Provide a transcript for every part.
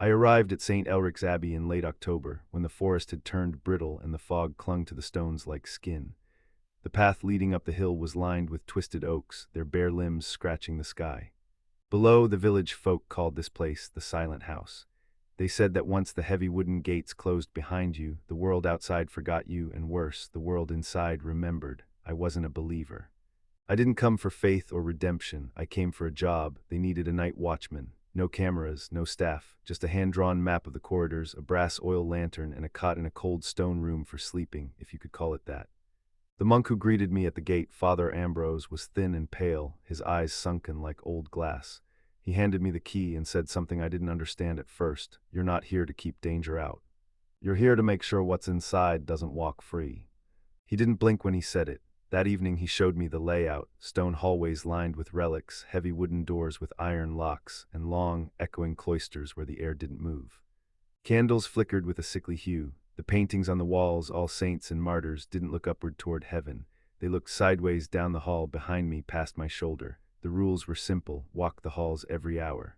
I arrived at St. Elric's Abbey in late October, when the forest had turned brittle and the fog clung to the stones like skin. The path leading up the hill was lined with twisted oaks, their bare limbs scratching the sky. Below, the village folk called this place the Silent House. They said that once the heavy wooden gates closed behind you, the world outside forgot you, and worse, the world inside remembered. I wasn't a believer. I didn't come for faith or redemption. I came for a job. They needed a night watchman. No cameras, no staff, just a hand-drawn map of the corridors, a brass oil lantern, and a cot in a cold stone room for sleeping, if you could call it that. The monk who greeted me at the gate, Father Ambrose, was thin and pale, his eyes sunken like old glass. He handed me the key and said something I didn't understand at first. "You're not here to keep danger out. You're here to make sure what's inside doesn't walk free." He didn't blink when he said it. That evening he showed me the layout: stone hallways lined with relics, heavy wooden doors with iron locks, and long, echoing cloisters where the air didn't move. Candles flickered with a sickly hue. The paintings on the walls, all saints and martyrs, didn't look upward toward heaven. They looked sideways down the hall behind me, past my shoulder. The rules were simple: walk the halls every hour.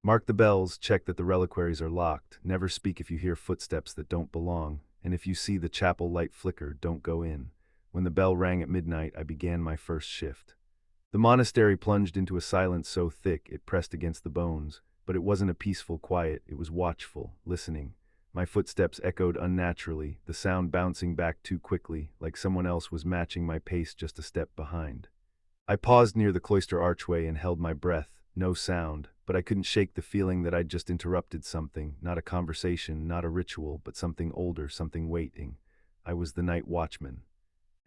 Mark the bells, check that the reliquaries are locked, never speak if you hear footsteps that don't belong, and if you see the chapel light flicker, don't go in. When the bell rang at midnight, I began my first shift. The monastery plunged into a silence so thick it pressed against the bones, but it wasn't a peaceful quiet, it was watchful, listening. My footsteps echoed unnaturally, the sound bouncing back too quickly, like someone else was matching my pace just a step behind. I paused near the cloister archway and held my breath. No sound, but I couldn't shake the feeling that I'd just interrupted something, not a conversation, not a ritual, but something older, something waiting. I was the night watchman.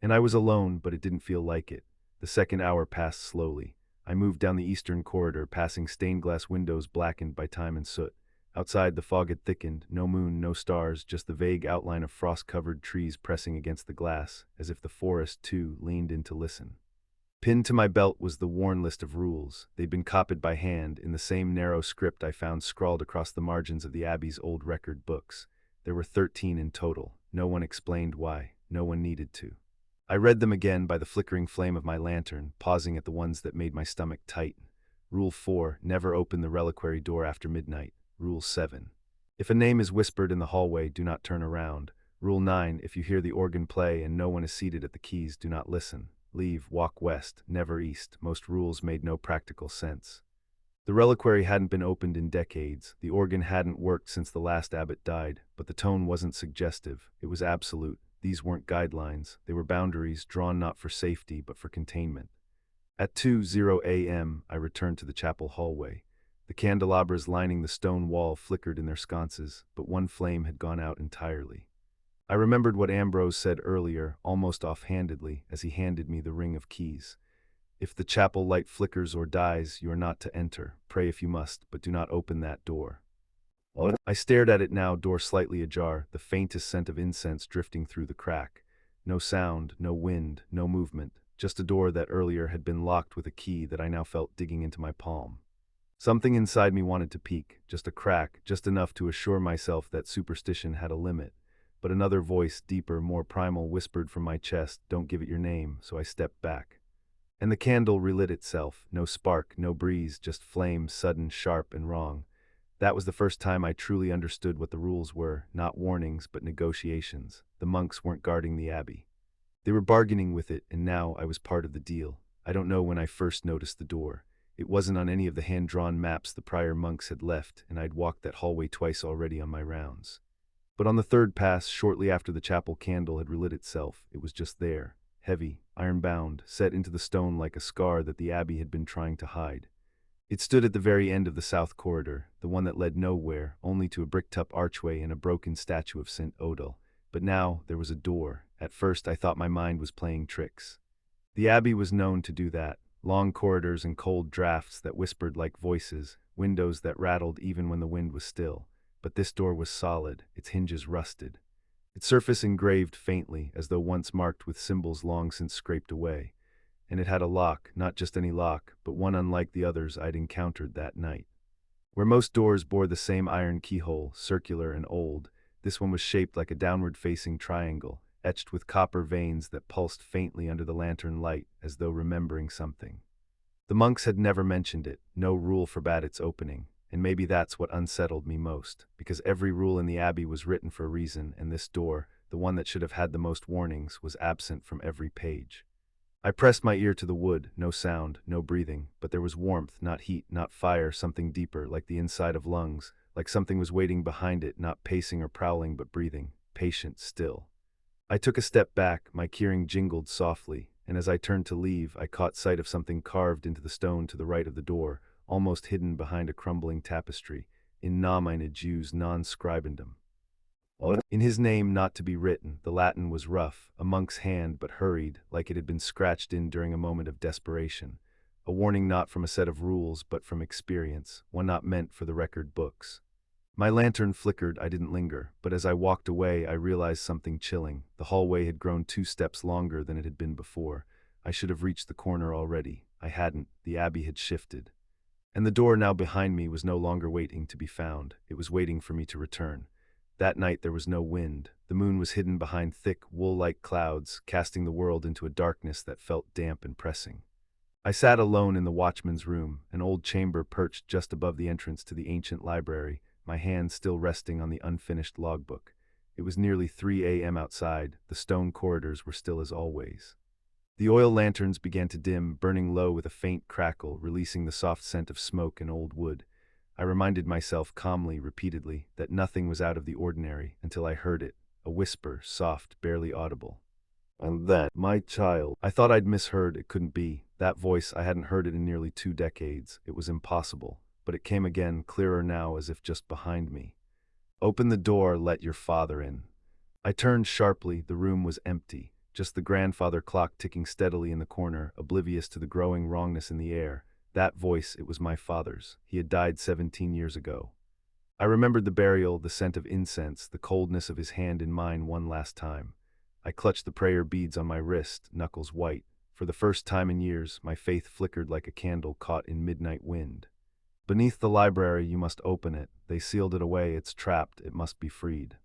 And I was alone, but it didn't feel like it. The second hour passed slowly. I moved down the eastern corridor, passing stained glass windows blackened by time and soot. Outside, the fog had thickened, no moon, no stars, just the vague outline of frost-covered trees pressing against the glass, as if the forest, too, leaned in to listen. Pinned to my belt was the worn list of rules. They'd been copied by hand, in the same narrow script I found scrawled across the margins of the Abbey's old record books. There were 13 in total. No one explained why. No one needed to. I read them again by the flickering flame of my lantern, pausing at the ones that made my stomach tighten. Rule 4, never open the reliquary door after midnight. Rule 7. If a name is whispered in the hallway, do not turn around. Rule 9, if you hear the organ play and no one is seated at the keys, do not listen. Leave, walk west, never east. Most rules made no practical sense. The reliquary hadn't been opened in decades. The organ hadn't worked since the last abbot died, but the tone wasn't suggestive. It was absolute. These weren't guidelines. They were boundaries drawn not for safety, but for containment. At 2:00 a.m., I returned to the chapel hallway. The candelabras lining the stone wall flickered in their sconces, but one flame had gone out entirely. I remembered what Ambrose said earlier, almost offhandedly, as he handed me the ring of keys. If the chapel light flickers or dies, you are not to enter. Pray if you must, but do not open that door. I stared at it now, door slightly ajar, the faintest scent of incense drifting through the crack. No sound, no wind, no movement, just a door that earlier had been locked with a key that I now felt digging into my palm. Something inside me wanted to peek, just a crack, just enough to assure myself that superstition had a limit. But another voice, deeper, more primal, whispered from my chest, "Don't give it your name," so I stepped back. And the candle relit itself, no spark, no breeze, just flame, sudden, sharp, and wrong. That was the first time I truly understood what the rules were, not warnings, but negotiations. The monks weren't guarding the abbey. They were bargaining with it, and now I was part of the deal. I don't know when I first noticed the door. It wasn't on any of the hand-drawn maps the prior monks had left, and I'd walked that hallway twice already on my rounds. But on the third pass, shortly after the chapel candle had relit itself, it was just there, heavy, iron-bound, set into the stone like a scar that the abbey had been trying to hide. It stood at the very end of the south corridor, the one that led nowhere, only to a bricked-up archway and a broken statue of St. Odile. But now there was a door. At first I thought my mind was playing tricks. The abbey was known to do that. Long corridors and cold drafts that whispered like voices, windows that rattled even when the wind was still. But this door was solid, its hinges rusted. Its surface engraved faintly, as though once marked with symbols long since scraped away. And it had a lock, not just any lock, but one unlike the others I'd encountered that night. Where most doors bore the same iron keyhole, circular and old, this one was shaped like a downward-facing triangle, etched with copper veins that pulsed faintly under the lantern light, as though remembering something. The monks had never mentioned it, no rule forbade its opening, and maybe that's what unsettled me most, because every rule in the Abbey was written for a reason, and this door, the one that should have had the most warnings, was absent from every page. I pressed my ear to the wood, no sound, no breathing, but there was warmth, not heat, not fire, something deeper, like the inside of lungs, like something was waiting behind it, not pacing or prowling but breathing, patient, still. I took a step back, my keyring jingled softly, and as I turned to leave, I caught sight of something carved into the stone to the right of the door, almost hidden behind a crumbling tapestry, in Namine Jew's non-scribendum. In his name not to be written, the Latin was rough, a monk's hand but hurried, like it had been scratched in during a moment of desperation. A warning not from a set of rules but from experience, one not meant for the record books. My lantern flickered, I didn't linger, but as I walked away I realized something chilling. The hallway had grown 2 steps longer than it had been before. I should have reached the corner already. I hadn't. The Abbey had shifted. And the door now behind me was no longer waiting to be found. It was waiting for me to return. That night there was no wind. The moon was hidden behind thick, wool-like clouds, casting the world into a darkness that felt damp and pressing. I sat alone in the watchman's room, an old chamber perched just above the entrance to the ancient library, my hand still resting on the unfinished logbook. It was nearly 3 a.m. outside. The stone corridors were still as always. The oil lanterns began to dim, burning low with a faint crackle, releasing the soft scent of smoke and old wood. I reminded myself calmly, repeatedly, that nothing was out of the ordinary until I heard it, a whisper, soft, barely audible. And then, my child. I thought I'd misheard. It couldn't be. That voice, I hadn't heard it in nearly 2 decades. It was impossible. But it came again, clearer now, as if just behind me. Open the door, let your father in. I turned sharply. The room was empty. Just the grandfather clock ticking steadily in the corner, oblivious to the growing wrongness in the air. That voice, it was my father's. He had died 17 years ago. I remembered the burial, the scent of incense, the coldness of his hand in mine one last time. I clutched the prayer beads on my wrist, knuckles white. For the first time in years, my faith flickered like a candle caught in midnight wind. Beneath the library, you must open it. They sealed it away, it's trapped, it must be freed.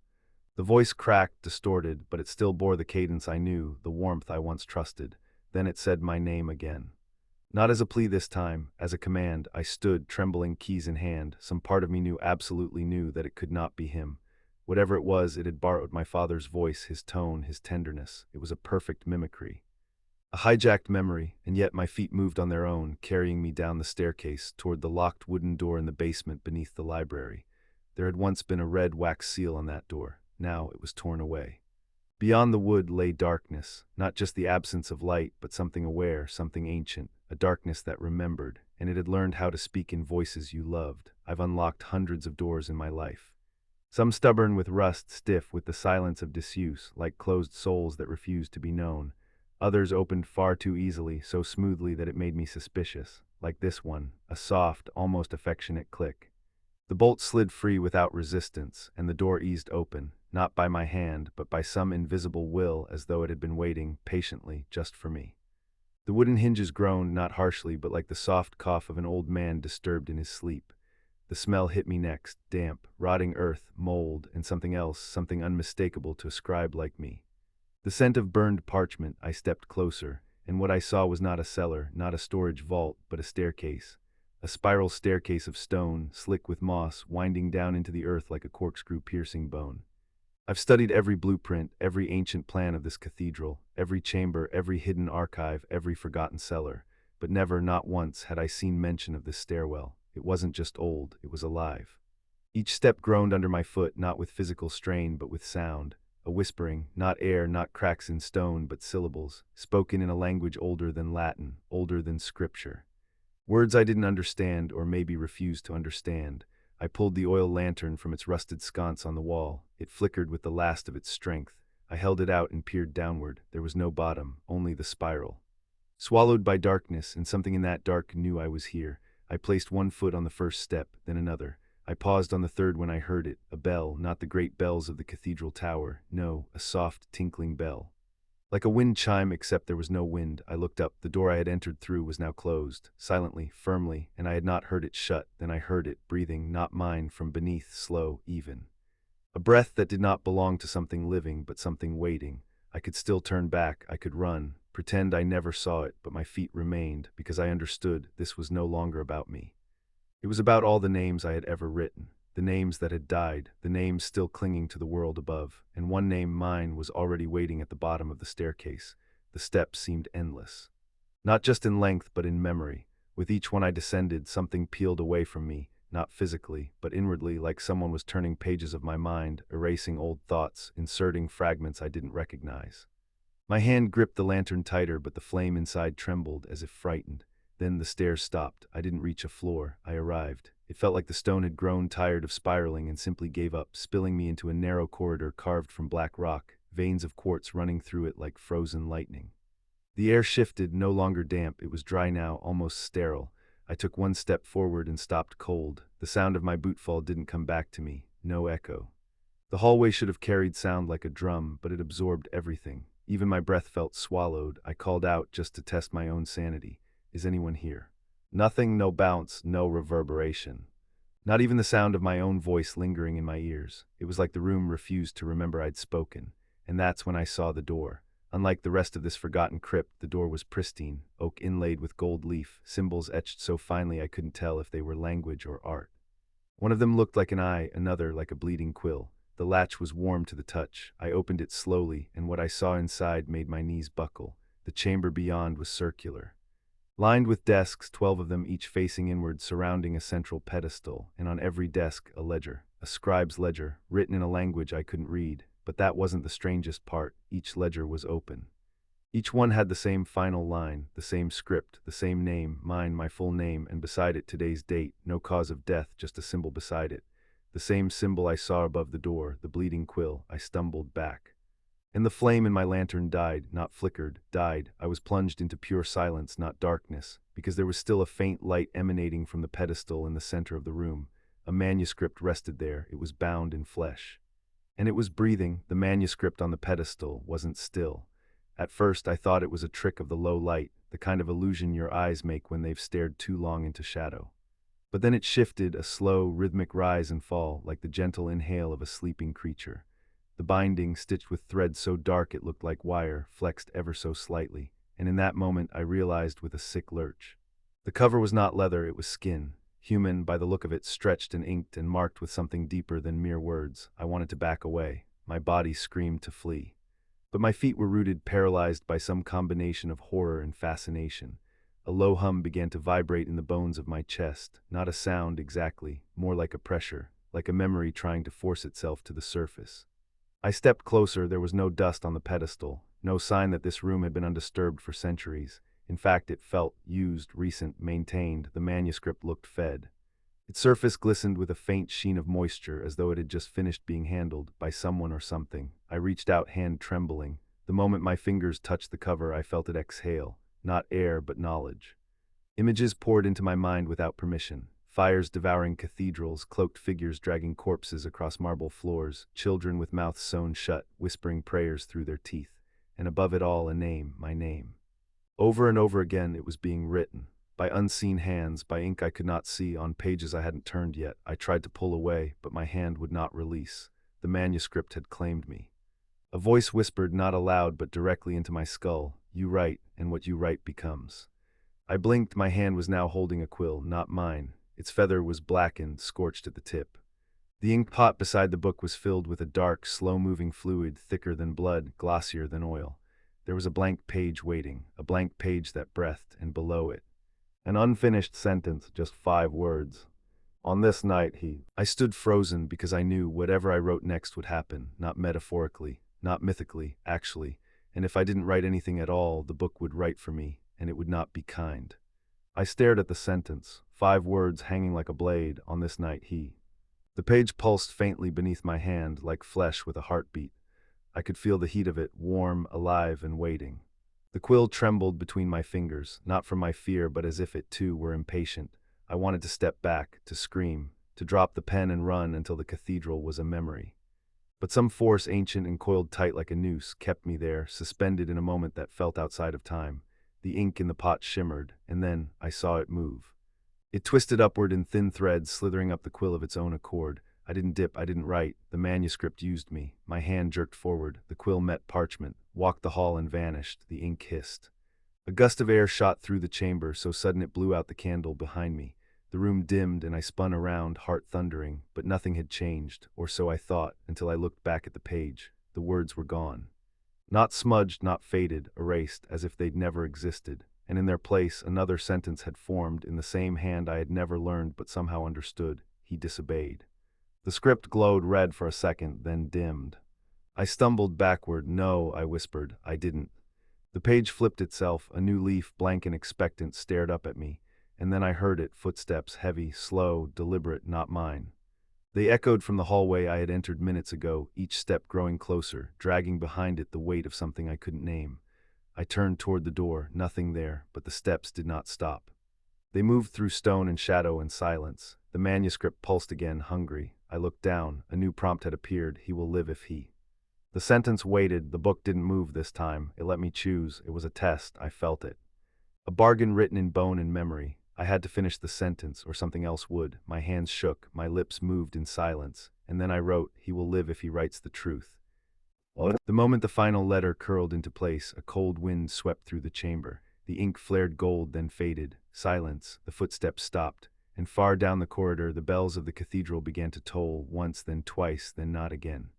The voice cracked, distorted, but it still bore the cadence I knew, the warmth I once trusted. Then it said my name again. Not as a plea this time, as a command. I stood, trembling, keys in hand. Some part of me knew, absolutely knew, that it could not be him. Whatever it was, it had borrowed my father's voice, his tone, his tenderness. It was a perfect mimicry. A hijacked memory, and yet my feet moved on their own, carrying me down the staircase toward the locked wooden door in the basement beneath the library. There had once been a red wax seal on that door. Now it was torn away. Beyond the wood lay darkness, not just the absence of light, but something aware, something ancient, a darkness that remembered, and it had learned how to speak in voices you loved. I've unlocked hundreds of doors in my life. Some stubborn with rust, stiff with the silence of disuse, like closed souls that refused to be known. Others opened far too easily, so smoothly that it made me suspicious, like this one, a soft, almost affectionate click. The bolt slid free without resistance, and the door eased open, not by my hand, but by some invisible will, as though it had been waiting, patiently, just for me. The wooden hinges groaned, not harshly, but like the soft cough of an old man disturbed in his sleep. The smell hit me next, damp, rotting earth, mold, and something else, something unmistakable to a scribe like me. The scent of burned parchment. I stepped closer, and what I saw was not a cellar, not a storage vault, but a staircase. A spiral staircase of stone, slick with moss, winding down into the earth like a corkscrew piercing bone. I've studied every blueprint, every ancient plan of this cathedral, every chamber, every hidden archive, every forgotten cellar, but never, not once, had I seen mention of this stairwell. It wasn't just old, it was alive. Each step groaned under my foot, not with physical strain, but with sound. A whispering, not air, not cracks in stone, but syllables, spoken in a language older than Latin, older than Scripture. Words I didn't understand, or maybe refused to understand. I pulled the oil lantern from its rusted sconce on the wall. It flickered with the last of its strength. I held it out and peered downward. There was no bottom, only the spiral. Swallowed by darkness, and something in that dark knew I was here. I placed one foot on the first step, then another. I paused on the third when I heard it, a bell, not the great bells of the cathedral tower, no, a soft, tinkling bell. Like a wind chime, except there was no wind. I looked up. The door I had entered through was now closed, silently, firmly, and I had not heard it shut. Then I heard it, breathing, not mine, from beneath, slow, even. A breath that did not belong to something living, but something waiting. I could still turn back, I could run, pretend I never saw it, but my feet remained, because I understood this was no longer about me. It was about all the names I had ever written, the names that had died, the names still clinging to the world above, and one name, mine, was already waiting at the bottom of the staircase. The steps seemed endless. Not just in length, but in memory. With each one I descended, something peeled away from me, not physically, but inwardly, like someone was turning pages of my mind, erasing old thoughts, inserting fragments I didn't recognize. My hand gripped the lantern tighter, but the flame inside trembled, as if frightened. Then the stairs stopped. I didn't reach a floor. I arrived. It felt like the stone had grown tired of spiraling and simply gave up, spilling me into a narrow corridor carved from black rock, veins of quartz running through it like frozen lightning. The air shifted, no longer damp. It was dry now, almost sterile. I took one step forward and stopped cold. The sound of my bootfall didn't come back to me. No echo. The hallway should have carried sound like a drum, but it absorbed everything. Even my breath felt swallowed. I called out just to test my own sanity. Is anyone here? Nothing, no bounce, no reverberation. Not even the sound of my own voice lingering in my ears. It was like the room refused to remember I'd spoken. And that's when I saw the door. Unlike the rest of this forgotten crypt, the door was pristine, oak inlaid with gold leaf, symbols etched so finely I couldn't tell if they were language or art. One of them looked like an eye, another like a bleeding quill. The latch was warm to the touch. I opened it slowly, and what I saw inside made my knees buckle. The chamber beyond was circular, lined with desks, 12 of them each facing inward, surrounding a central pedestal, and on every desk a ledger, a scribe's ledger, written in a language I couldn't read. But that wasn't the strangest part. Each ledger was open. Each one had the same final line, the same script, the same name, mine, my full name, and beside it today's date, no cause of death, just a symbol beside it. The same symbol I saw above the door, the bleeding quill. I stumbled back. And the flame in my lantern died, not flickered, died. I was plunged into pure silence, not darkness, because there was still a faint light emanating from the pedestal in the center of the room. A manuscript rested there. It was bound in flesh. And it was breathing. The manuscript on the pedestal wasn't still. At first I thought it was a trick of the low light, the kind of illusion your eyes make when they've stared too long into shadow. But then it shifted, a slow, rhythmic rise and fall, like the gentle inhale of a sleeping creature. The binding, stitched with thread so dark it looked like wire, flexed ever so slightly, and in that moment I realized with a sick lurch. The cover was not leather, it was skin. Human, by the look of it, stretched and inked and marked with something deeper than mere words. I wanted to back away. My body screamed to flee. But my feet were rooted, paralyzed by some combination of horror and fascination. A low hum began to vibrate in the bones of my chest, not a sound exactly, more like a pressure, like a memory trying to force itself to the surface. I stepped closer. There was no dust on the pedestal, no sign that this room had been undisturbed for centuries. In fact, it felt used, recent, maintained. The manuscript looked fed. Its surface glistened with a faint sheen of moisture, as though it had just finished being handled by someone or something. I reached out, hand trembling. The moment my fingers touched the cover, I felt it exhale. Not air, but knowledge. Images poured into my mind without permission. Fires devouring cathedrals, cloaked figures dragging corpses across marble floors, children with mouths sewn shut, whispering prayers through their teeth. And above it all, a name, my name. Over and over again, it was being written. By unseen hands, by ink I could not see, on pages I hadn't turned yet. I tried to pull away, but my hand would not release. The manuscript had claimed me. A voice whispered, not aloud but directly into my skull, "You write, and what you write becomes." I blinked. My hand was now holding a quill, not mine. Its feather was blackened, scorched at the tip. The ink pot beside the book was filled with a dark, slow-moving fluid, thicker than blood, glossier than oil. There was a blank page waiting, a blank page that breathed, and below it, an unfinished sentence, just 5 words. On this night, he... I stood frozen because I knew whatever I wrote next would happen, not metaphorically, not mythically, actually. And if I didn't write anything at all, the book would write for me, and it would not be kind. I stared at the sentence, 5 words hanging like a blade. On this night, he... The page pulsed faintly beneath my hand, like flesh with a heartbeat. I could feel the heat of it, warm, alive, and waiting. The quill trembled between my fingers, not from my fear, but as if it too were impatient. I wanted to step back, to scream, to drop the pen and run until the cathedral was a memory. But some force, ancient and coiled tight like a noose, kept me there, suspended in a moment that felt outside of time. The ink in the pot shimmered, and then I saw it move. It twisted upward in thin threads, slithering up the quill of its own accord. I didn't dip, I didn't write. The manuscript used me. My hand jerked forward. The quill met parchment, walked the hall and vanished. The ink hissed. A gust of air shot through the chamber, so sudden it blew out the candle behind me. The room dimmed and I spun around, heart thundering, but nothing had changed, or so I thought, until I looked back at the page. The words were gone. Not smudged, not faded, erased, as if they'd never existed, and in their place another sentence had formed in the same hand I had never learned but somehow understood. He disobeyed. The script glowed red for a second, then dimmed. I stumbled backward. No, I whispered, I didn't. The page flipped itself, a new leaf, blank and expectant, stared up at me, and then I heard it, footsteps, heavy, slow, deliberate, not mine. They echoed from the hallway I had entered minutes ago, each step growing closer, dragging behind it the weight of something I couldn't name. I turned toward the door, nothing there, but the steps did not stop. They moved through stone and shadow and silence. The manuscript pulsed again, hungry. I looked down. A new prompt had appeared. He will live if he. The sentence waited. The book didn't move this time. It let me choose. It was a test. I felt it. A bargain written in bone and memory. I had to finish the sentence, or something else would. My hands shook. My lips moved in silence. And then I wrote, he will live if he writes the truth. The moment the final letter curled into place, a cold wind swept through the chamber. The ink flared gold, then faded. Silence. The footsteps stopped. And far down the corridor, the bells of the cathedral began to toll, once, then twice, then not again.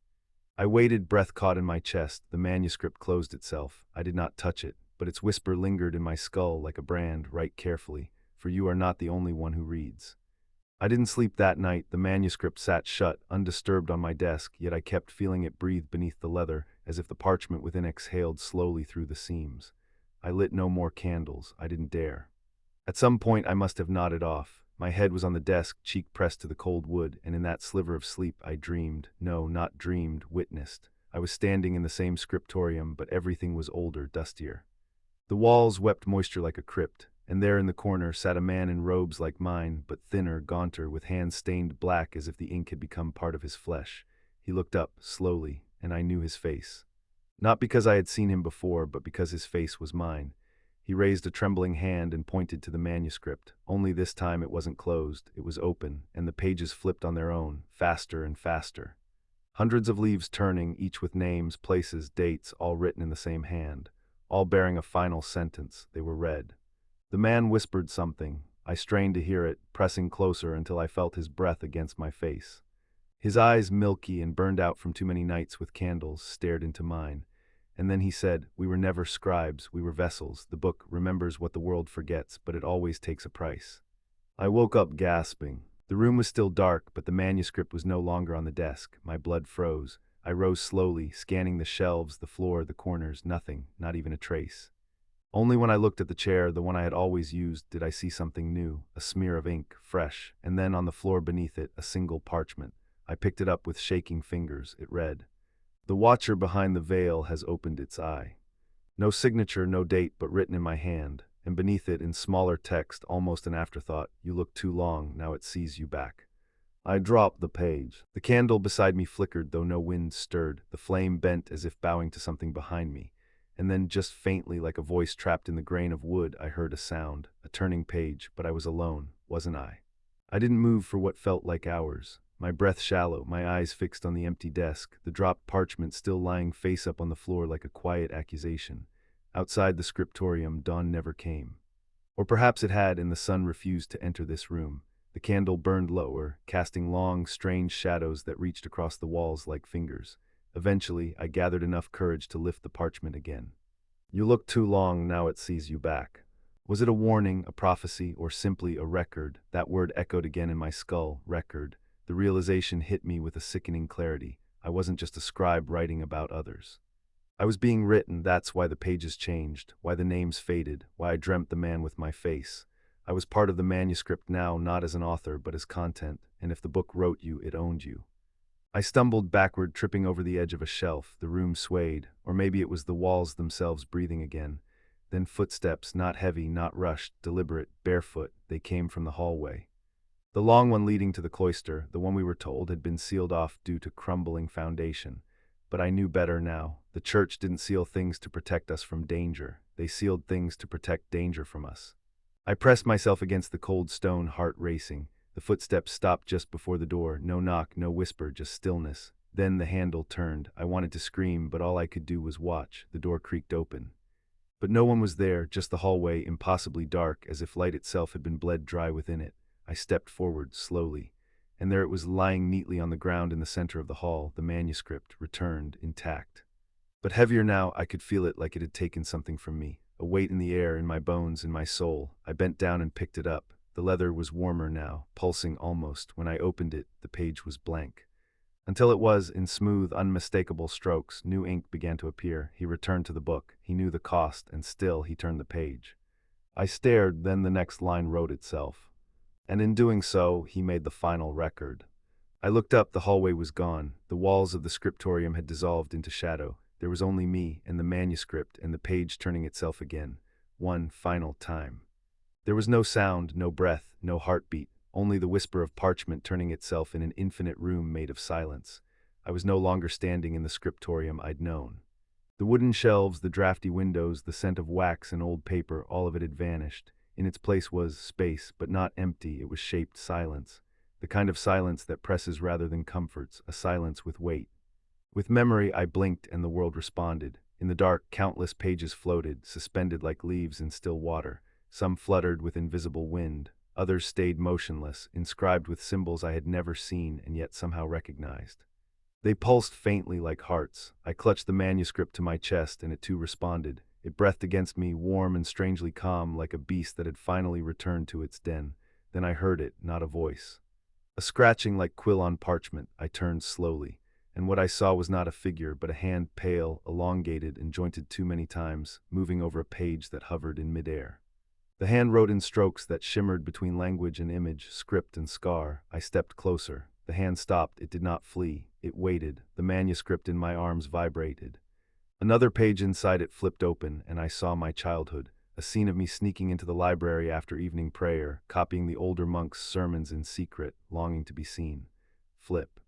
I waited, breath caught in my chest. The manuscript closed itself. I did not touch it, but its whisper lingered in my skull like a brand. Write carefully, for you are not the only one who reads. I didn't sleep that night. The manuscript sat shut, undisturbed on my desk, yet I kept feeling it breathe beneath the leather, as if the parchment within exhaled slowly through the seams. I lit no more candles. I didn't dare. At some point I must have nodded off. My head was on the desk, cheek pressed to the cold wood, and in that sliver of sleep I dreamed, no, not dreamed, witnessed. I was standing in the same scriptorium, but everything was older, dustier. The walls wept moisture like a crypt, and there in the corner sat a man in robes like mine, but thinner, gaunter, with hands stained black as if the ink had become part of his flesh. He looked up, slowly, and I knew his face. Not because I had seen him before, but because his face was mine. He raised a trembling hand and pointed to the manuscript. Only this time it wasn't closed, it was open, and the pages flipped on their own, faster and faster. Hundreds of leaves turning, each with names, places, dates, all written in the same hand, all bearing a final sentence. They were read. The man whispered something. I strained to hear it, pressing closer until I felt his breath against my face. His eyes, milky and burned out from too many nights with candles, stared into mine. And then he said, we were never scribes, we were vessels. The book remembers what the world forgets, but it always takes a price. I woke up gasping. The room was still dark, but the manuscript was no longer on the desk. My blood froze. I rose slowly, scanning the shelves, the floor, the corners. Nothing, not even a trace. Only when I looked at the chair, the one I had always used, did I see something new, a smear of ink, fresh, and then on the floor beneath it, a single parchment. I picked it up with shaking fingers. It read, the watcher behind the veil has opened its eye. No signature, no date, but written in my hand, and beneath it in smaller text, almost an afterthought, you look too long, now it sees you back. I dropped the page. The candle beside me flickered, though no wind stirred. The flame bent as if bowing to something behind me. And then, just faintly, like a voice trapped in the grain of wood, I heard a sound, a turning page, but I was alone, wasn't I? I didn't move for what felt like hours. My breath shallow, my eyes fixed on the empty desk, the dropped parchment still lying face up on the floor like a quiet accusation. Outside the scriptorium, dawn never came. Or perhaps it had, and the sun refused to enter this room. The candle burned lower, casting long, strange shadows that reached across the walls like fingers. Eventually, I gathered enough courage to lift the parchment again. You look too long, now it sees you back. Was it a warning, a prophecy, or simply a record? That word echoed again in my skull, record. The realization hit me with a sickening clarity. I wasn't just a scribe writing about others. I was being written. That's why the pages changed, why the names faded, why I dreamt the man with my face. I was part of the manuscript now, not as an author, but as content, and if the book wrote you, it owned you. I stumbled backward, tripping over the edge of a shelf. The room swayed, or maybe it was the walls themselves breathing again. Then footsteps, not heavy, not rushed, deliberate, barefoot, they came from the hallway. The long one leading to the cloister, the one we were told had been sealed off due to crumbling foundation. But I knew better now. The church didn't seal things to protect us from danger. They sealed things to protect danger from us. I pressed myself against the cold stone, heart racing. The footsteps stopped just before the door. No knock, no whisper, just stillness. Then the handle turned. I wanted to scream, but all I could do was watch. The door creaked open. But no one was there, just the hallway, impossibly dark, as if light itself had been bled dry within it. I stepped forward, slowly, and there it was lying neatly on the ground in the center of the hall, the manuscript, returned, intact. But heavier now, I could feel it like it had taken something from me. A weight in the air, in my bones, in my soul. I bent down and picked it up. The leather was warmer now, pulsing almost. When I opened it, the page was blank. Until it was, in smooth, unmistakable strokes, new ink began to appear. He returned to the book. He knew the cost, and still he turned the page. I stared, then the next line wrote itself. And in doing so, he made the final record. I looked up, the hallway was gone. The walls of the scriptorium had dissolved into shadow. There was only me and the manuscript and the page turning itself again, one final time. There was no sound, no breath, no heartbeat, only the whisper of parchment turning itself in an infinite room made of silence. I was no longer standing in the scriptorium I'd known. The wooden shelves, the drafty windows, the scent of wax and old paper, all of it had vanished. In its place was space, but not empty. It was shaped silence. The kind of silence that presses rather than comforts, a silence with weight. With memory, I blinked and the world responded. In the dark, countless pages floated, suspended like leaves in still water. Some fluttered with invisible wind. Others stayed motionless, inscribed with symbols I had never seen and yet somehow recognized. They pulsed faintly like hearts. I clutched the manuscript to my chest and it too responded. It breathed against me, warm and strangely calm, like a beast that had finally returned to its den. Then I heard it, not a voice. A scratching like quill on parchment. I turned slowly, and what I saw was not a figure, but a hand, pale, elongated, and jointed too many times, moving over a page that hovered in midair. The hand wrote in strokes that shimmered between language and image, script and scar. I stepped closer. The hand stopped. It did not flee. It waited. The manuscript in my arms vibrated. Another page inside it flipped open, and I saw my childhood, a scene of me sneaking into the library after evening prayer, copying the older monks' sermons in secret, longing to be seen. Flip.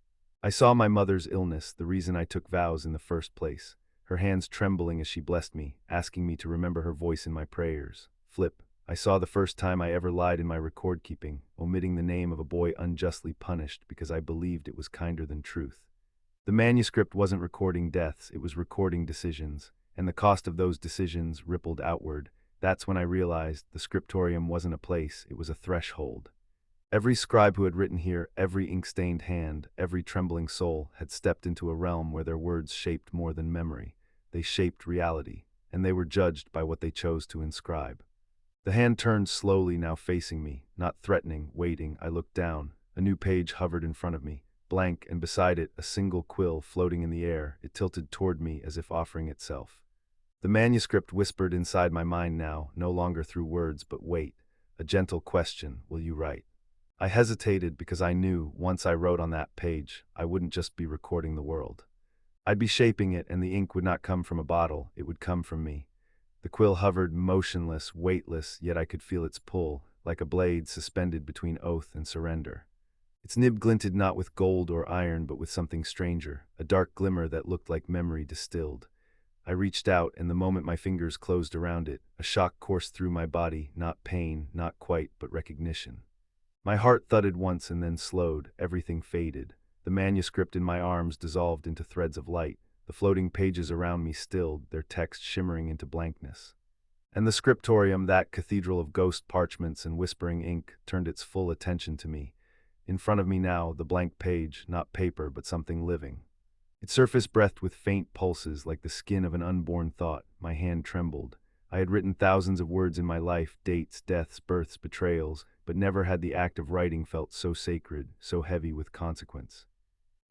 I saw my mother's illness, the reason I took vows in the first place, her hands trembling as she blessed me, asking me to remember her voice in my prayers. Flip. I saw the first time I ever lied in my record-keeping, omitting the name of a boy unjustly punished because I believed it was kinder than truth. The manuscript wasn't recording deaths, it was recording decisions, and the cost of those decisions rippled outward. That's when I realized the scriptorium wasn't a place, it was a threshold. Every scribe who had written here, every ink-stained hand, every trembling soul, had stepped into a realm where their words shaped more than memory. They shaped reality, and they were judged by what they chose to inscribe. The hand turned slowly, now facing me, not threatening, waiting. I looked down. A new page hovered in front of me, blank, and beside it, a single quill floating in the air. It tilted toward me as if offering itself. The manuscript whispered inside my mind now, no longer through words, but wait. A gentle question, will you write? I hesitated because I knew, once I wrote on that page, I wouldn't just be recording the world. I'd be shaping it, and the ink would not come from a bottle, it would come from me. The quill hovered, motionless, weightless, yet I could feel its pull, like a blade suspended between oath and surrender. Its nib glinted not with gold or iron, but with something stranger, a dark glimmer that looked like memory distilled. I reached out, and the moment my fingers closed around it, a shock coursed through my body, not pain, not quite, but recognition. My heart thudded once and then slowed, everything faded. The manuscript in my arms dissolved into threads of light. The floating pages around me stilled, their text shimmering into blankness. And the scriptorium, that cathedral of ghost parchments and whispering ink, turned its full attention to me. In front of me now, the blank page, not paper, but something living. Its surface breathed with faint pulses like the skin of an unborn thought. My hand trembled. I had written thousands of words in my life, dates, deaths, births, betrayals, but never had the act of writing felt so sacred, so heavy with consequence.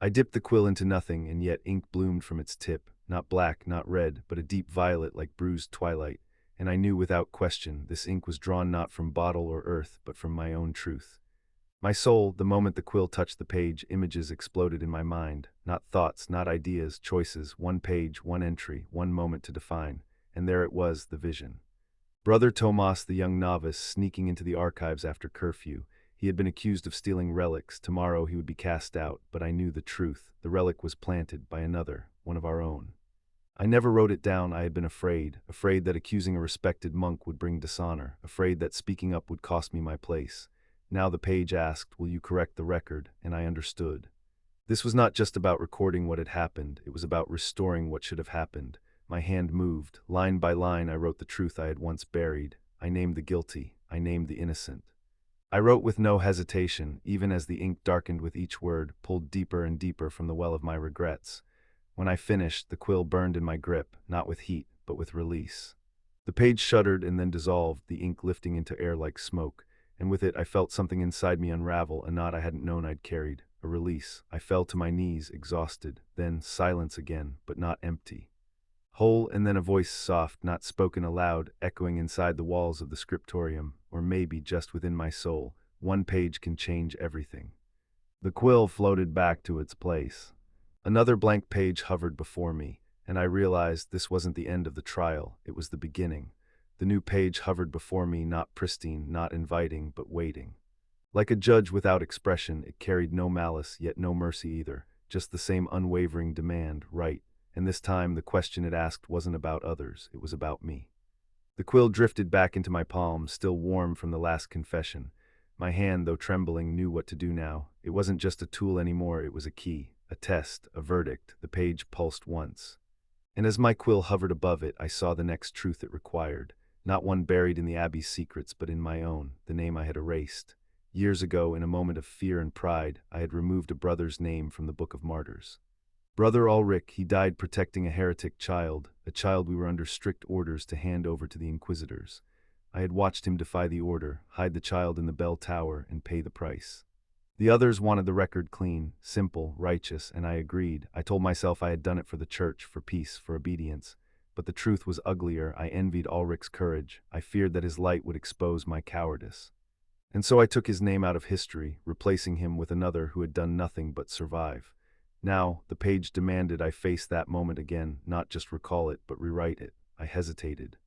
I dipped the quill into nothing, and yet ink bloomed from its tip, not black, not red, but a deep violet like bruised twilight, and I knew without question this ink was drawn not from bottle or earth, but from my own truth. My soul, the moment the quill touched the page, images exploded in my mind, not thoughts, not ideas, choices, one page, one entry, one moment to define, and there it was, the vision. Brother Tomas, the young novice, sneaking into the archives after curfew. He had been accused of stealing relics. Tomorrow he would be cast out, but I knew the truth. The relic was planted by another, one of our own. I never wrote it down. I had been afraid that accusing a respected monk would bring dishonor, afraid that speaking up would cost me my place. Now the page asked, will you correct the record? And I understood. This was not just about recording what had happened, it was about restoring what should have happened. My hand moved. Line by line I wrote the truth I had once buried. I named the guilty. I named the innocent. I wrote with no hesitation, even as the ink darkened with each word, pulled deeper and deeper from the well of my regrets. When I finished, the quill burned in my grip, not with heat, but with release. The page shuddered and then dissolved, the ink lifting into air like smoke, and with it I felt something inside me unravel, a knot I hadn't known I'd carried, a release. I fell to my knees, exhausted, then silence again, but not empty. Whole, and then a voice soft, not spoken aloud, echoing inside the walls of the scriptorium, or maybe just within my soul. One page can change everything. The quill floated back to its place. Another blank page hovered before me, and I realized this wasn't the end of the trial, it was the beginning. The new page hovered before me, not pristine, not inviting, but waiting. Like a judge without expression, it carried no malice, yet no mercy either, just the same unwavering demand, right, and this time the question it asked wasn't about others, it was about me. The quill drifted back into my palm, still warm from the last confession. My hand, though trembling, knew what to do now. It wasn't just a tool anymore, it was a key, a test, a verdict. The page pulsed once. And as my quill hovered above it, I saw the next truth it required. Not one buried in the Abbey's secrets, but in my own, the name I had erased. Years ago, in a moment of fear and pride, I had removed a brother's name from the Book of Martyrs. Brother Ulrich, he died protecting a heretic child, a child we were under strict orders to hand over to the Inquisitors. I had watched him defy the order, hide the child in the bell tower, and pay the price. The others wanted the record clean, simple, righteous, and I agreed. I told myself I had done it for the church, for peace, for obedience. But the truth was uglier. I envied Ulrich's courage. I feared that his light would expose my cowardice. And so I took his name out of history, replacing him with another who had done nothing but survive. Now, the page demanded I face that moment again, not just recall it, but rewrite it. I hesitated.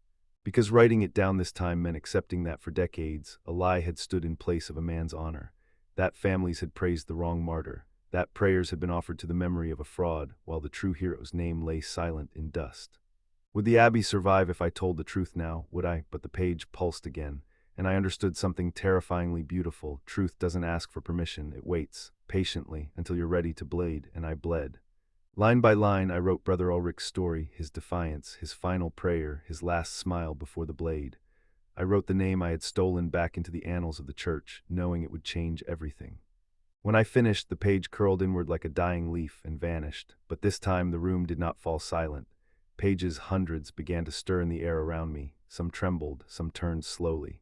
Because writing it down this time meant accepting that for decades, a lie had stood in place of a man's honor. That families had praised the wrong martyr. That prayers had been offered to the memory of a fraud, while the true hero's name lay silent in dust. Would the Abbey survive if I told the truth now? Would I? But the page pulsed again, and I understood something terrifyingly beautiful. Truth doesn't ask for permission, it waits, patiently, until you're ready to bleed, and I bled. Line by line, I wrote Brother Ulrich's story, his defiance, his final prayer, his last smile before the blade. I wrote the name I had stolen back into the annals of the church, knowing it would change everything. When I finished, the page curled inward like a dying leaf and vanished, but this time the room did not fall silent. Pages, hundreds, began to stir in the air around me. Some trembled, some turned slowly.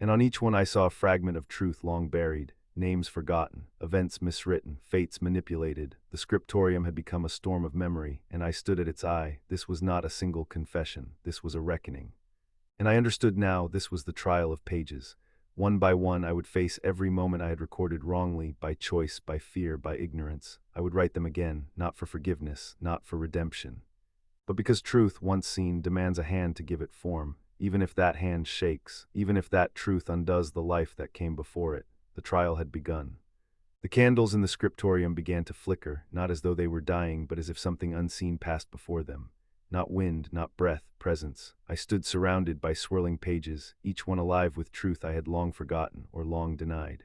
And on each one I saw a fragment of truth long buried, names forgotten, events miswritten, fates manipulated. The scriptorium had become a storm of memory, and I stood at its eye. This was not a single confession, this was a reckoning. And I understood now this was the trial of pages. One by one I would face every moment I had recorded wrongly, by choice, by fear, by ignorance. I would write them again, not for forgiveness, not for redemption. But because truth, once seen, demands a hand to give it form, even if that hand shakes, even if that truth undoes the life that came before it, the trial had begun. The candles in the scriptorium began to flicker, not as though they were dying, but as if something unseen passed before them. Not wind, not breath, presence. I stood surrounded by swirling pages, each one alive with truth I had long forgotten or long denied.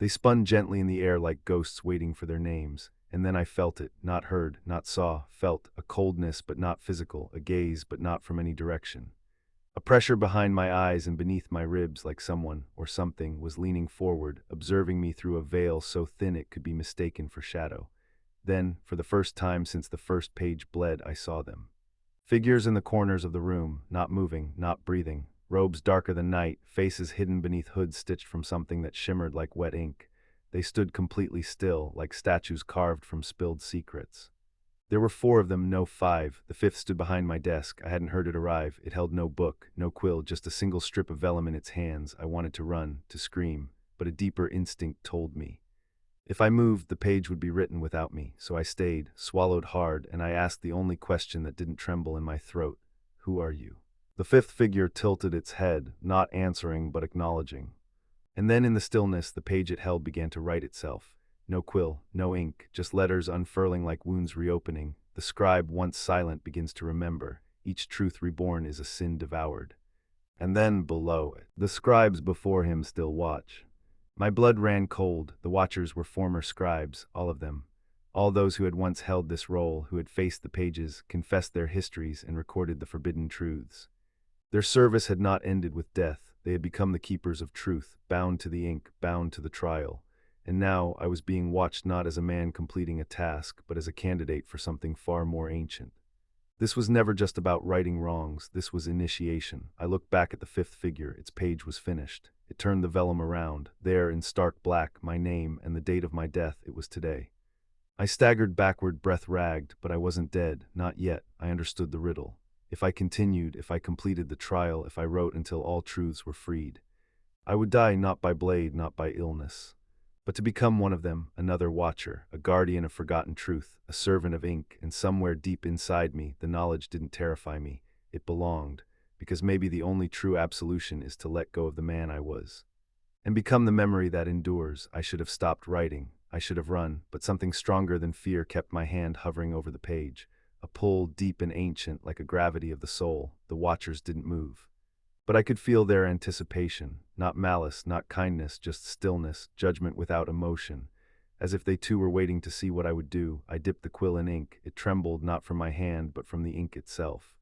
They spun gently in the air like ghosts waiting for their names, and then I felt it, not heard, not saw, felt, a coldness but not physical, a gaze but not from any direction. A pressure behind my eyes and beneath my ribs, like someone, or something, was leaning forward, observing me through a veil so thin it could be mistaken for shadow. Then, for the first time since the first page bled, I saw them. Figures in the corners of the room, not moving, not breathing, robes darker than night, faces hidden beneath hoods stitched from something that shimmered like wet ink. They stood completely still, like statues carved from spilled secrets. There were 4 of them, no 5. The 5th stood behind my desk. I hadn't heard it arrive. It held no book, no quill, just a single strip of vellum in its hands. I wanted to run, to scream, but a deeper instinct told me. If I moved, the page would be written without me, so I stayed, swallowed hard, and I asked the only question that didn't tremble in my throat. Who are you? The 5th figure tilted its head, not answering but acknowledging. And then in the stillness, the page it held began to write itself. No quill, no ink, just letters unfurling like wounds reopening. The scribe, once silent, begins to remember. Each truth reborn is a sin devoured. And then, below it, the scribes before him still watch. My blood ran cold. The watchers were former scribes, all of them. All those who had once held this role, who had faced the pages, confessed their histories, and recorded the forbidden truths. Their service had not ended with death. They had become the keepers of truth, bound to the ink, bound to the trial. And now I was being watched not as a man completing a task, but as a candidate for something far more ancient. This was never just about righting wrongs, this was initiation. I looked back at the fifth figure, its page was finished. It turned the vellum around. There, in stark black, my name and the date of my death, it was today. I staggered backward, breath ragged, but I wasn't dead, not yet. I understood the riddle. If I continued, if I completed the trial, if I wrote until all truths were freed, I would die not by blade, not by illness, but to become one of them, another watcher, a guardian of forgotten truth, a servant of ink, and somewhere deep inside me, the knowledge didn't terrify me. It belonged, because maybe the only true absolution is to let go of the man I was and become the memory that endures. I should have stopped writing. I should have run, but something stronger than fear kept my hand hovering over the page. A pull deep and ancient, like a gravity of the soul. The watchers didn't move. But I could feel their anticipation. Not malice, not kindness, just stillness, judgment without emotion. As if they too were waiting to see what I would do. I dipped the quill in ink. It trembled not from my hand, but from the ink itself.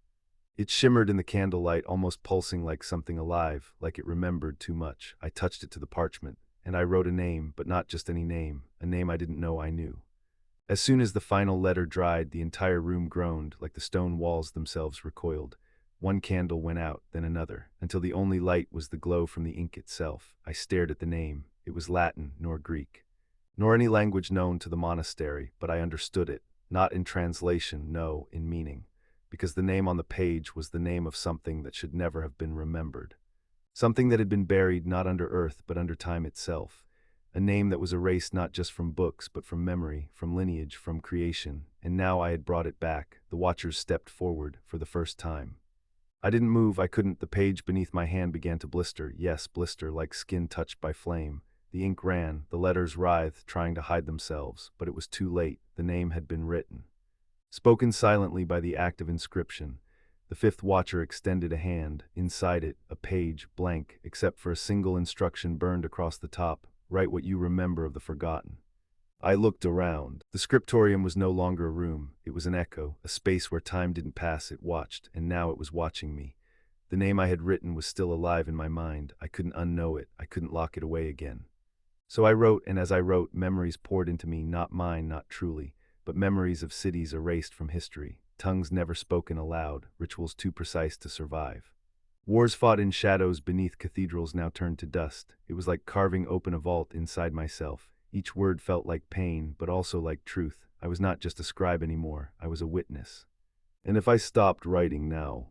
It shimmered in the candlelight, almost pulsing like something alive, like it remembered too much. I touched it to the parchment, and I wrote a name, but not just any name, a name I didn't know I knew. As soon as the final letter dried, the entire room groaned, like the stone walls themselves recoiled. One candle went out, then another, until the only light was the glow from the ink itself. I stared at the name. It was Latin, nor Greek, nor any language known to the monastery, but I understood it, not in translation, no, in meaning, because the name on the page was the name of something that should never have been remembered. Something that had been buried not under earth, but under time itself. A name that was erased not just from books, but from memory, from lineage, from creation. And now I had brought it back. The watchers stepped forward for the first time. I didn't move, I couldn't. The page beneath my hand began to blister. Yes, blister, like skin touched by flame. The ink ran, the letters writhed, trying to hide themselves. But it was too late. The name had been written. Spoken silently by the act of inscription. The fifth watcher extended a hand. Inside it, a page, blank, except for a single instruction burned across the top. Write what you remember of the forgotten. I looked around. The scriptorium was no longer a room. It was an echo, a space where time didn't pass. It watched, and now it was watching me. The name I had written was still alive in my mind. I couldn't unknow it. I couldn't lock it away again. So I wrote, and as I wrote, memories poured into me, not mine, not truly, but memories of cities erased from history, tongues never spoken aloud, rituals too precise to survive. Wars fought in shadows beneath cathedrals now turned to dust. It was like carving open a vault inside myself. Each word felt like pain, but also like truth. I was not just a scribe anymore, I was a witness. And if I stopped writing now,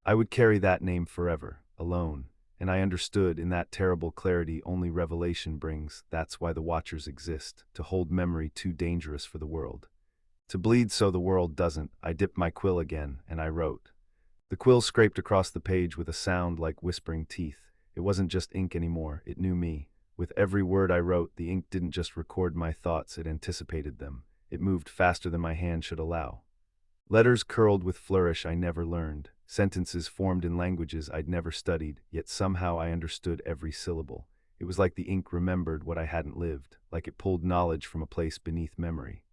I would carry that name forever, alone. And I understood, in that terrible clarity only revelation brings, that's why the Watchers exist, to hold memory too dangerous for the world. To bleed so the world doesn't. I dipped my quill again, and I wrote. The quill scraped across the page with a sound like whispering teeth. It wasn't just ink anymore, it knew me. With every word I wrote, the ink didn't just record my thoughts, it anticipated them. It moved faster than my hand should allow. Letters curled with flourish I never learned. Sentences formed in languages I'd never studied, yet somehow I understood every syllable. It was like the ink remembered what I hadn't lived, like it pulled knowledge from a place beneath memory.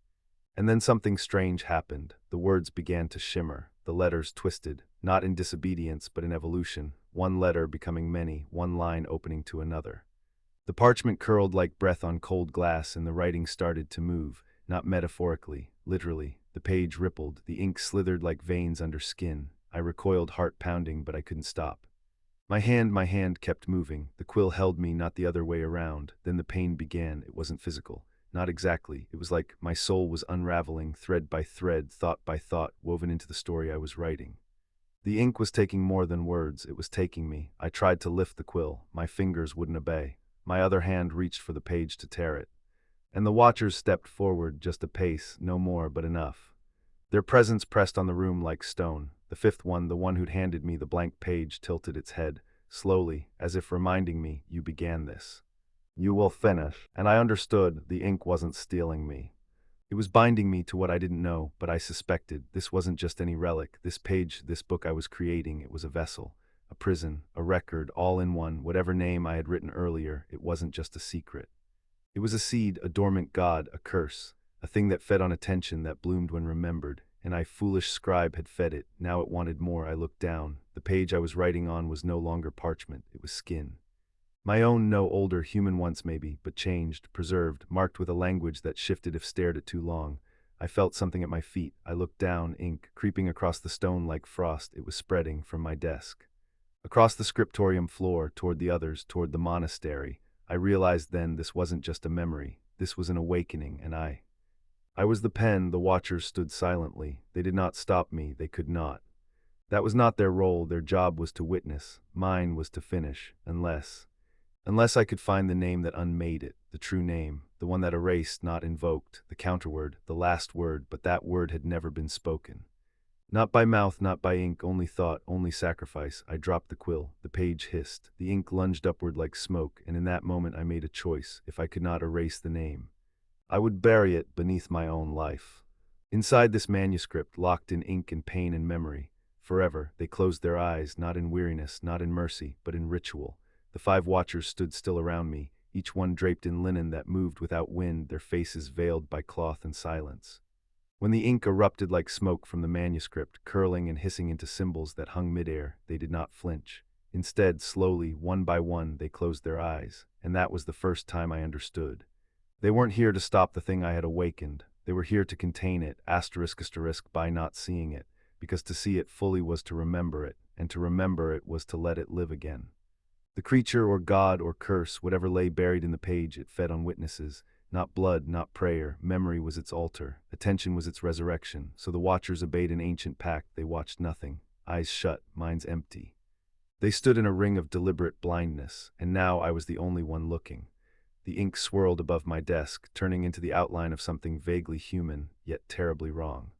And then something strange happened. The words began to shimmer. The letters twisted, not in disobedience but in evolution, one letter becoming many, one line opening to another. The parchment curled like breath on cold glass and the writing started to move, not metaphorically, literally. The page rippled, the ink slithered like veins under skin. I recoiled, heart pounding, but I couldn't stop. My hand kept moving. The quill held me, not the other way around. Then the pain began. It wasn't physical. Not exactly. It was like my soul was unraveling, thread by thread, thought by thought, woven into the story I was writing. The ink was taking more than words. It was taking me. I tried to lift the quill. My fingers wouldn't obey. My other hand reached for the page to tear it. And the watchers stepped forward, just a pace, no more, but enough. Their presence pressed on the room like stone. The fifth one, the one who'd handed me the blank page, tilted its head, slowly, as if reminding me, you began this. You will finish. And I understood, the ink wasn't stealing me. It was binding me to what I didn't know, but I suspected this wasn't just any relic. This page, this book I was creating, it was a vessel, a prison, a record, all in one. Whatever name I had written earlier, it wasn't just a secret. It was a seed, a dormant god, a curse, a thing that fed on attention that bloomed when remembered. and I, foolish scribe, had fed it. Now it wanted more. I looked down. The page I was writing on was no longer parchment, it was skin. My own, no older, human once maybe, but changed, preserved, marked with a language that shifted if stared at too long. I felt something at my feet. I looked down, ink creeping across the stone like frost. It was spreading from my desk across the scriptorium floor, toward the others, toward the monastery. I realized then this wasn't just a memory. This was an awakening, and I was the pen. The watchers stood silently. They did not stop me. They could not. That was not their role. Their job was to witness. Mine was to finish, unless I could find the name that unmade it, the true name, the one that erased, not invoked, the counterword, the last word, but that word had never been spoken. Not by mouth, not by ink, only thought, only sacrifice. I dropped the quill. The page hissed. The ink lunged upward like smoke, and in that moment I made a choice. If I could not erase the name, I would bury it beneath my own life. Inside this manuscript, locked in ink and pain and memory, forever, they closed their eyes, not in weariness, not in mercy, but in ritual. The 5 watchers stood still around me, each one draped in linen that moved without wind, their faces veiled by cloth and silence. When the ink erupted like smoke from the manuscript, curling and hissing into symbols that hung midair, they did not flinch. Instead, slowly, one by one, they closed their eyes, and that was the first time I understood. They weren't here to stop the thing I had awakened. They were here to contain it, asterisk asterisk, by not seeing it, because to see it fully was to remember it, and to remember it was to let it live again. The creature or god or curse, whatever lay buried in the page, it fed on witnesses. Not blood, not prayer. Memory was its altar. Attention was its resurrection. So the watchers obeyed an ancient pact. They watched nothing. Eyes shut, minds empty. They stood in a ring of deliberate blindness, and now I was the only one looking. The ink swirled above my desk, turning into the outline of something vaguely human, yet terribly wrong.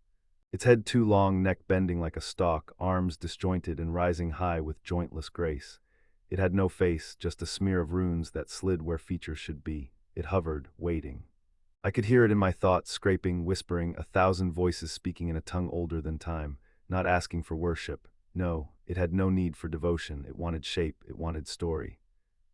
Its head too long, neck bending like a stalk, arms disjointed and rising high with jointless grace. It had no face, just a smear of runes that slid where features should be. It hovered, waiting. I could hear it in my thoughts, scraping, whispering, 1,000 voices speaking in a tongue older than time, not asking for worship. No, it had no need for devotion. It wanted shape, it wanted story.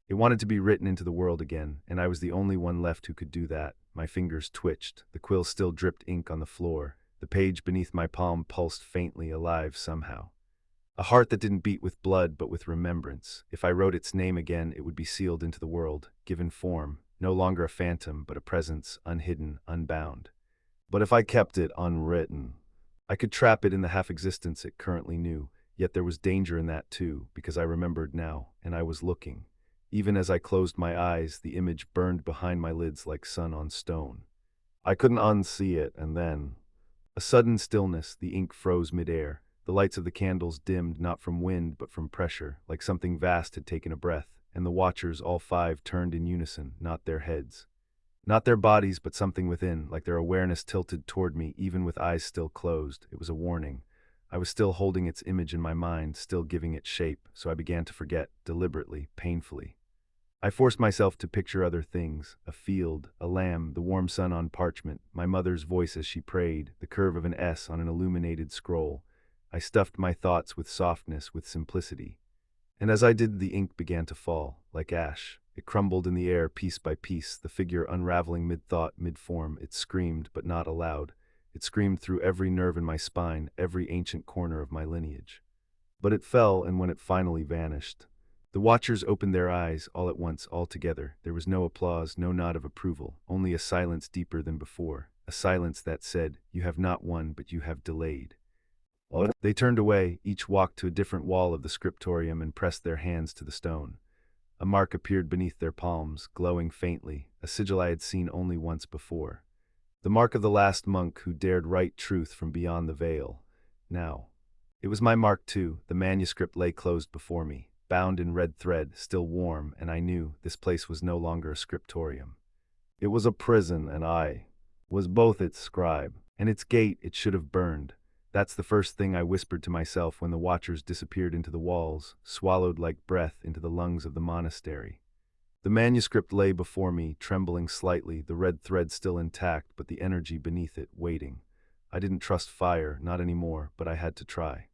It wanted to be written into the world again, and I was the only one left who could do that. My fingers twitched. The quill still dripped ink on the floor. The page beneath my palm pulsed faintly, alive somehow. A heart that didn't beat with blood, but with remembrance. If I wrote its name again, it would be sealed into the world, given form. No longer a phantom, but a presence, unhidden, unbound. But if I kept it unwritten, I could trap it in the half-existence it currently knew. Yet there was danger in that too, because I remembered now, and I was looking. Even as I closed my eyes, the image burned behind my lids like sun on stone. I couldn't unsee it, and then a sudden stillness. The ink froze midair. The lights of the candles dimmed, not from wind, but from pressure, like something vast had taken a breath. And the watchers, all 5, turned in unison, not their heads. Not their bodies, but something within, like their awareness tilted toward me, even with eyes still closed. It was a warning. I was still holding its image in my mind, still giving it shape, so I began to forget, deliberately, painfully. I forced myself to picture other things, a field, a lamb, the warm sun on parchment, my mother's voice as she prayed, the curve of an S on an illuminated scroll. I stuffed my thoughts with softness, with simplicity. And as I did, the ink began to fall, like ash. It crumbled in the air piece by piece, the figure unraveling mid-thought, mid-form. It screamed, but not aloud. It screamed through every nerve in my spine, every ancient corner of my lineage. But it fell, and when it finally vanished, the watchers opened their eyes, all at once, all together. There was no applause, no nod of approval, only a silence deeper than before, a silence that said, "You have not won, but you have delayed." They turned away, each walked to a different wall of the scriptorium and pressed their hands to the stone. A mark appeared beneath their palms, glowing faintly, a sigil I had seen only once before. The mark of the last monk who dared write truth from beyond the veil. Now, it was my mark too. The manuscript lay closed before me, bound in red thread, still warm, and I knew this place was no longer a scriptorium. It was a prison, and I was both its scribe, and its gate it should have burned. That's the first thing I whispered to myself when the watchers disappeared into the walls, swallowed like breath into the lungs of the monastery. The manuscript lay before me, trembling slightly, the red thread still intact, but the energy beneath it waiting. I didn't trust fire, not anymore, but I had to try.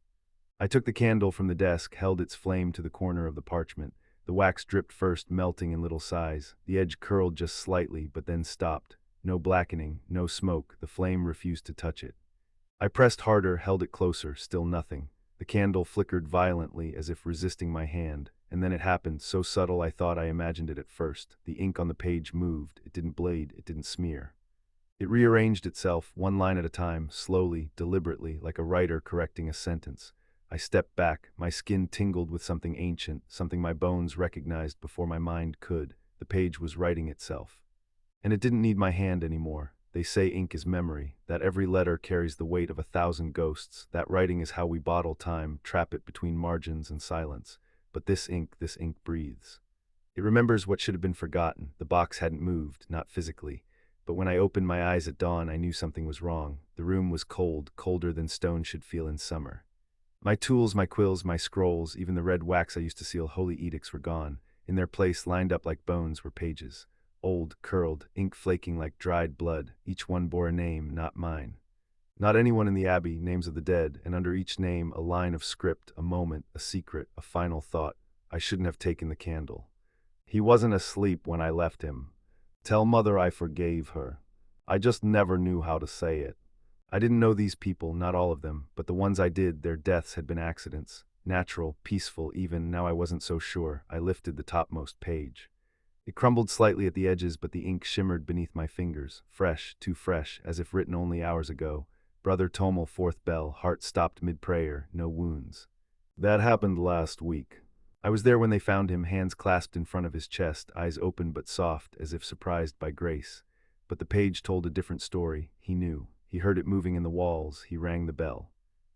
I took the candle from the desk, held its flame to the corner of the parchment. The wax dripped first, melting in little sighs. The edge curled just slightly, but then stopped. No blackening, no smoke. The flame refused to touch it. I pressed harder, held it closer, still nothing. The candle flickered violently as if resisting my hand, and then it happened, so subtle I thought I imagined it at first. The ink on the page moved. It didn't bleed, it didn't smear. It rearranged itself, one line at a time, slowly, deliberately, like a writer correcting a sentence. I stepped back, my skin tingled with something ancient, something my bones recognized before my mind could. The page was writing itself. And it didn't need my hand anymore. They say ink is memory, that every letter carries the weight of 1,000 ghosts, that writing is how we bottle time, trap it between margins and silence. But this ink breathes. It remembers what should have been forgotten. The box hadn't moved, not physically. But when I opened my eyes at dawn, I knew something was wrong. The room was cold, colder than stone should feel in summer. My tools, my quills, my scrolls, even the red wax I used to seal holy edicts were gone. In their place, lined up like bones, were pages. Old, curled, ink flaking like dried blood. Each one bore a name, not mine. Not anyone in the abbey, names of the dead, and under each name a line of script, a moment, a secret, a final thought. I shouldn't have taken the candle. He wasn't asleep when I left him. Tell mother I forgave her. I just never knew how to say it. I didn't know these people, not all of them, but the ones I did, their deaths had been accidents. Natural, peaceful even, now I wasn't so sure. I lifted the topmost page. It crumbled slightly at the edges, but the ink shimmered beneath my fingers. Fresh, too fresh, as if written only hours ago. Brother Tomel, fourth bell, heart stopped mid-prayer, no wounds. That happened last week. I was there when they found him, hands clasped in front of his chest, eyes open but soft, as if surprised by grace. But the page told a different story. He knew. He heard it moving in the walls. He rang the bell.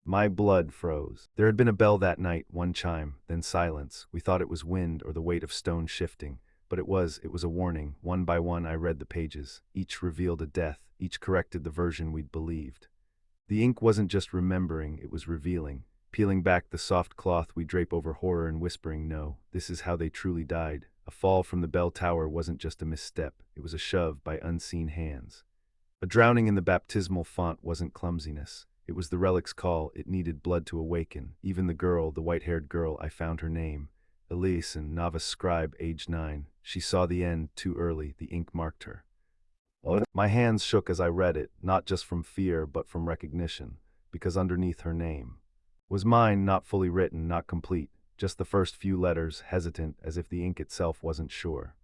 My blood froze. There had been a bell that night, one chime, then silence. We thought it was wind or the weight of stone shifting. But it was a warning. One by one I read the pages. Each revealed a death. Each corrected the version we'd believed. The ink wasn't just remembering, it was revealing. Peeling back the soft cloth we drape over horror and whispering, no, this is how they truly died. A fall from the bell tower wasn't just a misstep, it was a shove by unseen hands. A drowning in the baptismal font wasn't clumsiness. It was the relic's call. It needed blood to awaken. Even the girl, the white-haired girl, I found her name. Elise, and novice scribe, age 9. She saw the end too early. The ink marked her. My hands shook as I read it, not just from fear, but from recognition, because underneath her name was mine, not fully written, not complete, just the first few letters, hesitant, as if the ink itself wasn't sure.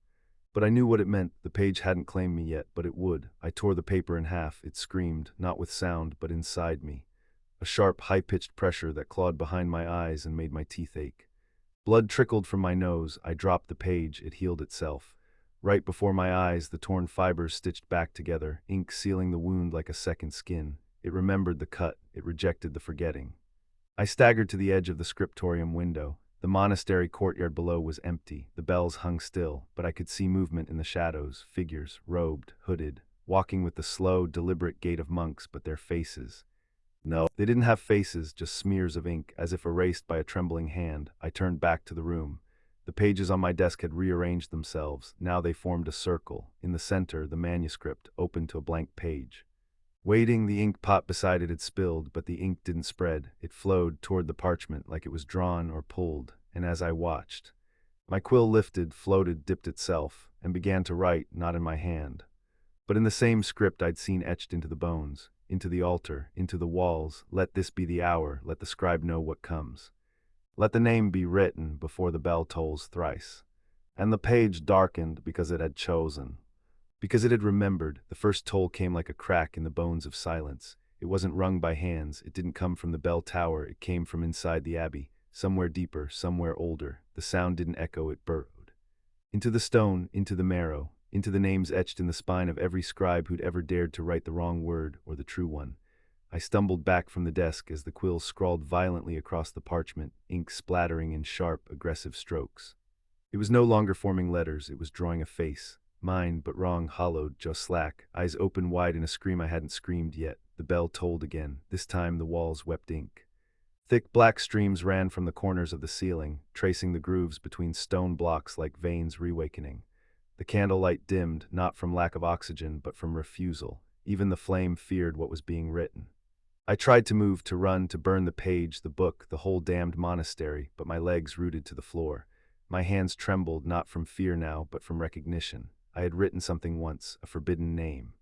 But I knew what it meant. The page hadn't claimed me yet, but it would. I tore the paper in half. It screamed, not with sound, but inside me. A sharp, high-pitched pressure that clawed behind my eyes and made my teeth ache. Blood trickled from my nose. I dropped the page. It healed itself. Right before my eyes, the torn fibers stitched back together, ink sealing the wound like a second skin. It remembered the cut. It rejected the forgetting. I staggered to the edge of the scriptorium window. The monastery courtyard below was empty. The bells hung still, but I could see movement in the shadows, figures, robed, hooded, walking with the slow, deliberate gait of monks, but their faces. No, they didn't have faces, just smears of ink, as if erased by a trembling hand. I turned back to the room. The pages on my desk had rearranged themselves. Now they formed a circle. In the center, the manuscript, open to a blank page. Waiting, the ink pot beside it had spilled, but the ink didn't spread. It flowed toward the parchment like it was drawn or pulled, and as I watched, my quill lifted, floated, dipped itself, and began to write, not in my hand, but in the same script I'd seen etched into the bones, into the altar, into the walls. Let this be the hour, let the scribe know what comes. Let the name be written before the bell tolls thrice. And the page darkened because it had chosen. Because it had remembered. The first toll came like a crack in the bones of silence. It wasn't rung by hands. It didn't come from the bell tower. It came from inside the abbey. Somewhere deeper, somewhere older. The sound didn't echo, it burrowed. Into the stone, into the marrow, into the names etched in the spine of every scribe who'd ever dared to write the wrong word or the true one. I stumbled back from the desk as the quill scrawled violently across the parchment, ink splattering in sharp, aggressive strokes. It was no longer forming letters. It was drawing a face. Mine, but wrong, hollowed, just slack, eyes open wide in a scream I hadn't screamed yet. The bell tolled again. This time the walls wept ink. Thick black streams ran from the corners of the ceiling, tracing the grooves between stone blocks like veins reawakening. The candlelight dimmed, not from lack of oxygen, but from refusal. Even the flame feared what was being written. I tried to move, to run, to burn the page, the book, the whole damned monastery, but my legs rooted to the floor. My hands trembled, not from fear now, but from recognition. I had written something once, a forbidden name.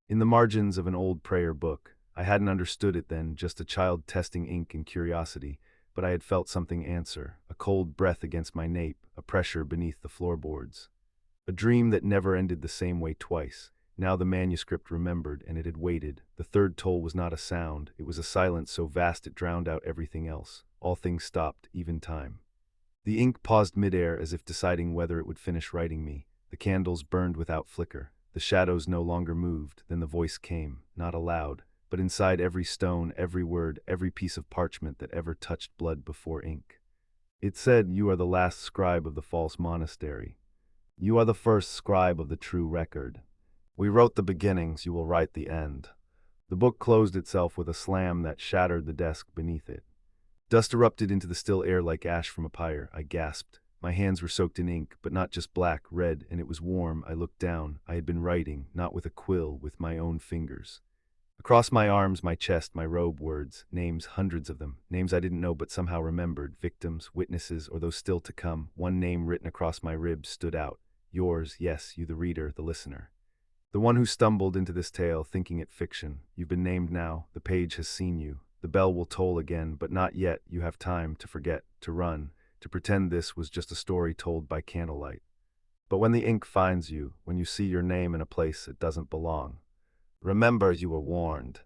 In the margins of an old prayer book, I hadn't understood it then, just a child testing ink and curiosity, but I had felt something answer, a cold breath against my nape, a pressure beneath the floorboards. A dream that never ended the same way twice. Now the manuscript remembered, and it had waited. The third toll was not a sound, it was a silence so vast it drowned out everything else. All things stopped, even time. The ink paused midair as if deciding whether it would finish writing me. The candles burned without flicker. The shadows no longer moved. Then the voice came, not aloud, but inside every stone, every word, every piece of parchment that ever touched blood before ink. It said, "You are the last scribe of the false monastery. You are the first scribe of the true record. We wrote the beginnings, you will write the end." The book closed itself with a slam that shattered the desk beneath it. Dust erupted into the still air like ash from a pyre. I gasped. My hands were soaked in ink, but not just black, red, and it was warm. I looked down. I had been writing, not with a quill, with my own fingers. Across my arms, my chest, my robe, words, names, hundreds of them, names I didn't know but somehow remembered, victims, witnesses, or those still to come. One name written across my ribs stood out. Yours, yes, you the reader, the listener. The one who stumbled into this tale thinking it fiction. You've been named now, the page has seen you. The bell will toll again, but not yet. You have time to forget, to run, to pretend this was just a story told by candlelight. But when the ink finds you, when you see your name in a place it doesn't belong, remember you were warned.